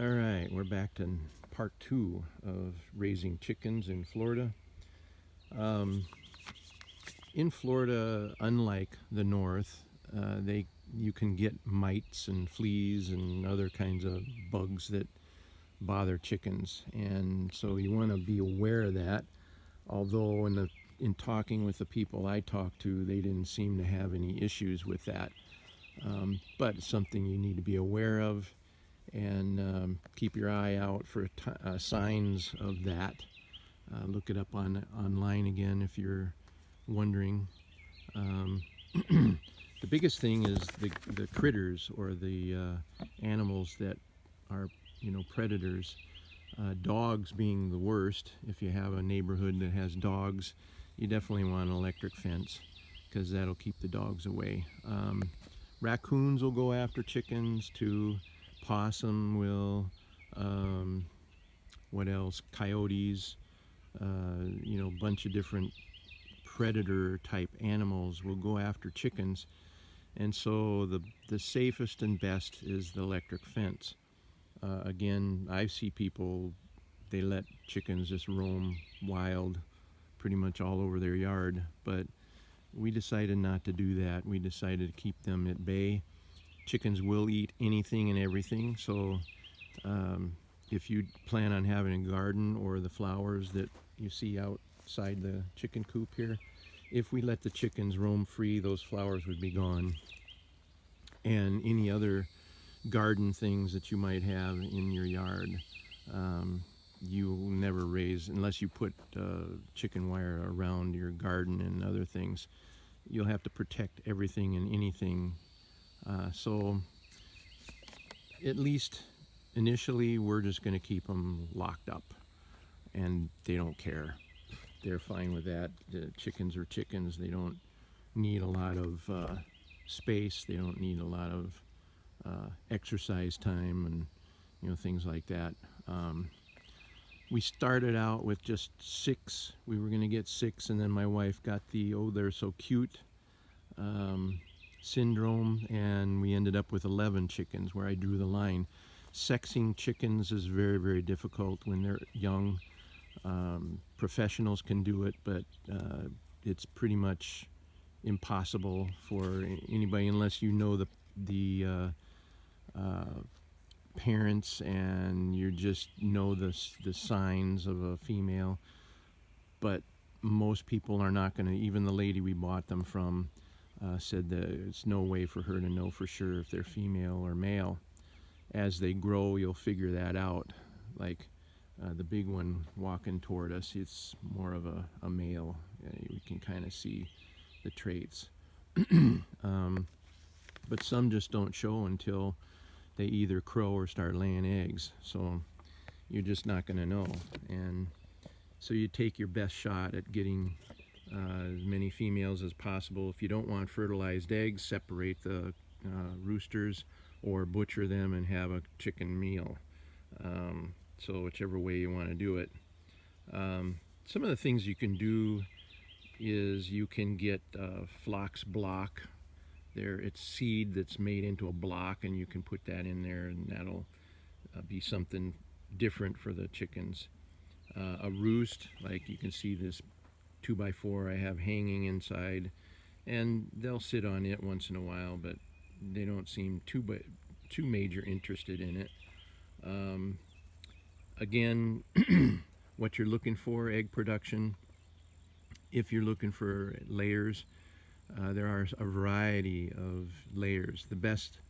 All right, we're back to part two of raising chickens in Florida. Um, in Florida, unlike the north, they you can get mites and fleas and other kinds of bugs that bother chickens, and so you want to be aware of that. Although in talking with the people I talked to, they didn't seem to have any issues with that. But it's something you need to be aware of and keep your eye out for signs of that. Look it up online again if you're wondering. Um, the biggest thing is the critters or the animals that are predators. Dogs being the worst. If you have a neighborhood that has dogs, you definitely want an electric fence because that'll keep the dogs away. Raccoons will go after chickens too. Possum will. Um, what else? Coyotes. A bunch of different predator type animals will go after chickens. And so the safest and best is the electric fence. Again, I see people, they let chickens just roam wild pretty much all over their yard, but we decided not to do that. We decided to keep them at bay. Chickens will eat anything and everything, so if you plan on having a garden or the flowers that you see outside the chicken coop here, if we let the chickens roam free, those flowers would be gone. And any other garden things that you might have in your yard, you'll never raise unless you put chicken wire around your garden and other things. You'll have to protect everything and anything. So at least initially, we're just going to keep them locked up, and they don't care. They're fine with that. The chickens are chickens. They don't need a lot of space. They don't need a lot of exercise time and things like that. We started out with just 6. We were going to get 6, and then my wife got the they're so cute syndrome, and we ended up with 11 chickens where I drew the line. Sexing chickens is very, very difficult when they're young. Professionals can do it, but it's pretty much impossible for anybody unless you know the parents and you just know the signs of a female. But most people are not going to. Even the lady we bought them from said that it's no way for her to know for sure if they're female or male. As they grow, you'll figure that out. Like the big one walking toward us, it's more of a male. We can kind of see the traits. But some just don't show until they either crow or start laying eggs. So you're just not going to know. And so you take your best shot at getting as many females as possible. If you don't want fertilized eggs, separate the roosters or butcher them and have a chicken meal. So whichever way you want to do it. Some of the things you can do is you can get Phlox block. It's seed that's made into a block, and you can put that in there, and that'll be something different for the chickens. A roost, like you can see this 2x4 I have hanging inside, and they'll sit on it once in a while, but they don't seem too major interested in it. Again, what you're looking for, egg production. If you're looking for layers, there are a variety of layers. The best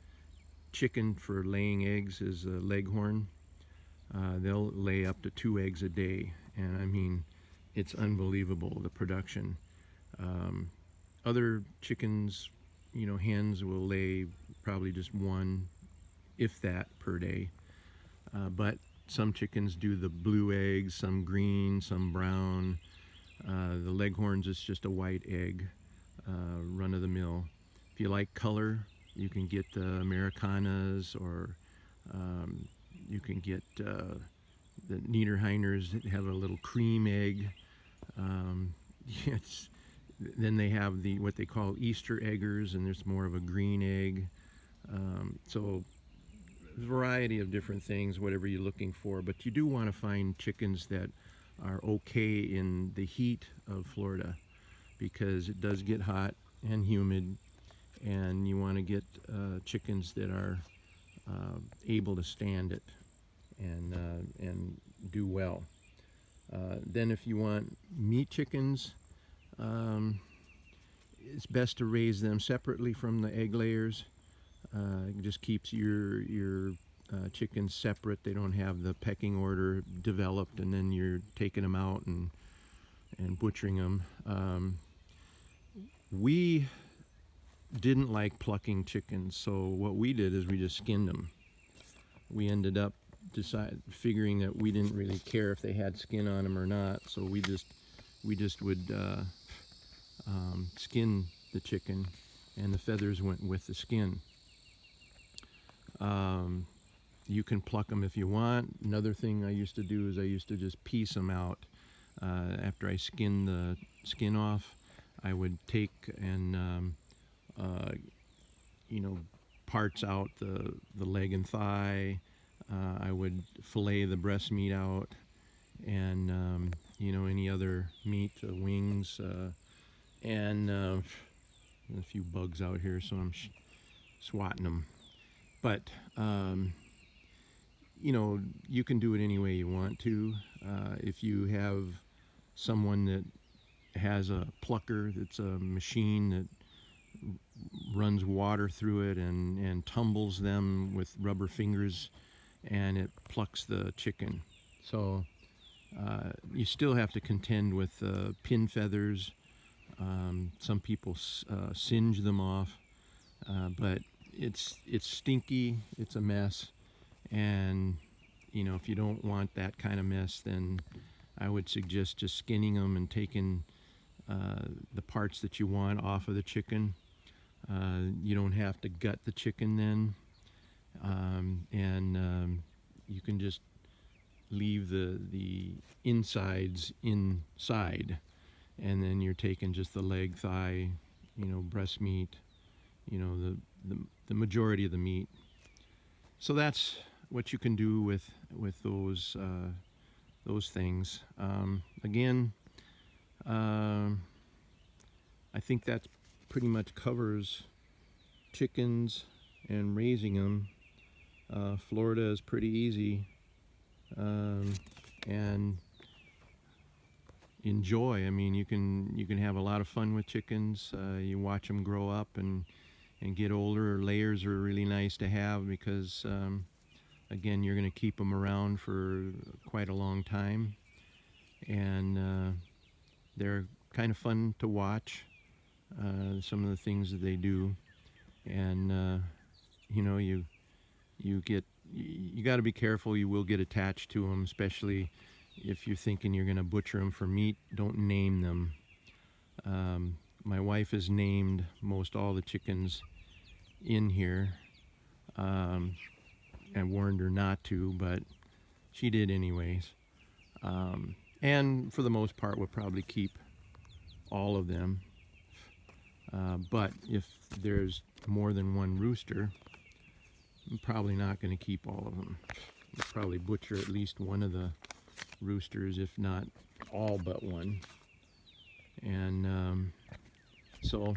chicken for laying eggs is a leghorn. They'll lay up to 2 eggs a day, and I mean, it's unbelievable, the production. Other chickens, hens will lay probably just 1, if that, per day. But some chickens do the blue eggs, some green, some brown. The leghorns is just a white egg, run of the mill. If you like color, you can get the Americanas, or you can get the Niederheiners that have a little cream egg. Then they have what they call Easter eggers, and there's more of a green egg. So variety of different things, whatever you're looking for. But you do want to find chickens that are okay in the heat of Florida, because it does get hot and humid, and you want to get chickens that are able to stand it and do well. Then if you want meat chickens, it's best to raise them separately from the egg layers. It just keeps your chickens separate. They don't have the pecking order developed, and then you're taking them out and butchering them. We didn't like plucking chickens, so what we did is we just skinned them. We ended up figuring that we didn't really care if they had skin on them or not, so we just would skin the chicken, and the feathers went with the skin. You can pluck them if you want. Another thing I used to do is I used to just piece them out. After I skinned the skin off, I would take and parts out the leg and thigh. I would fillet the breast meat out, and any other meat, wings, and a few bugs out here, so I'm swatting them. But you can do it any way you want to. If you have someone that has a plucker, that's a machine that runs water through it and tumbles them with rubber fingers, and it plucks the chicken. So you still have to contend with pin feathers. Some people singe them off, but it's stinky, it's a mess, and if you don't want that kind of mess, then I would suggest just skinning them and taking the parts that you want off of the chicken. You don't have to gut the chicken then, and you can just leave the insides inside, and then you're taking just the leg, thigh, breast meat, the majority of the meat. So that's what you can do with those things. Again, I think that pretty much covers chickens and raising them. Florida is pretty easy, and enjoy. I mean, you can have a lot of fun with chickens. You watch them grow up and get older. Layers are really nice to have because again, you're going to keep them around for quite a long time, and they're kind of fun to watch. Some of the things that they do, and you got to be careful. You will get attached to them, especially if you're thinking you're going to butcher them for meat. Don't name them. My wife has named most all the chickens in here. I warned her not to, but she did anyways. And for the most part, we'll probably keep all of them. But if there's more than one rooster, I'm probably not going to keep all of them. I'll probably butcher at least one of the roosters, if not all but one. And so,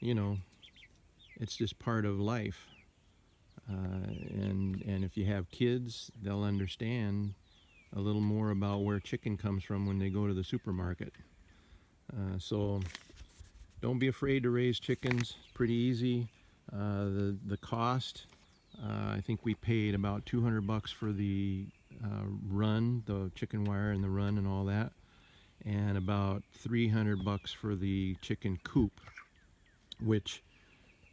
it's just part of life. And if you have kids, they'll understand a little more about where chicken comes from when they go to the supermarket. So don't be afraid to raise chickens. Pretty easy. The cost, I think we paid about $200 for the run, the chicken wire and the run and all that, and about $300 for the chicken coop, which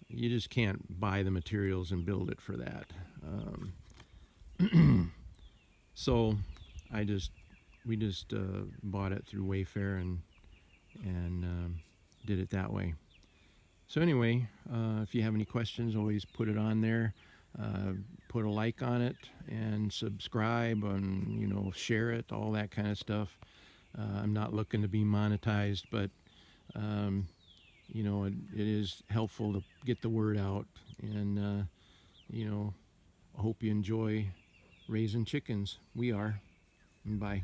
you just can't buy the materials and build it for that. So we just bought it through Wayfair and did it that way. So anyway, if you have any questions, always put it on there. Put a like on it and subscribe and share it, all that kind of stuff. I'm not looking to be monetized, but it is helpful to get the word out, and I hope you enjoy raising chickens. We are. Bye.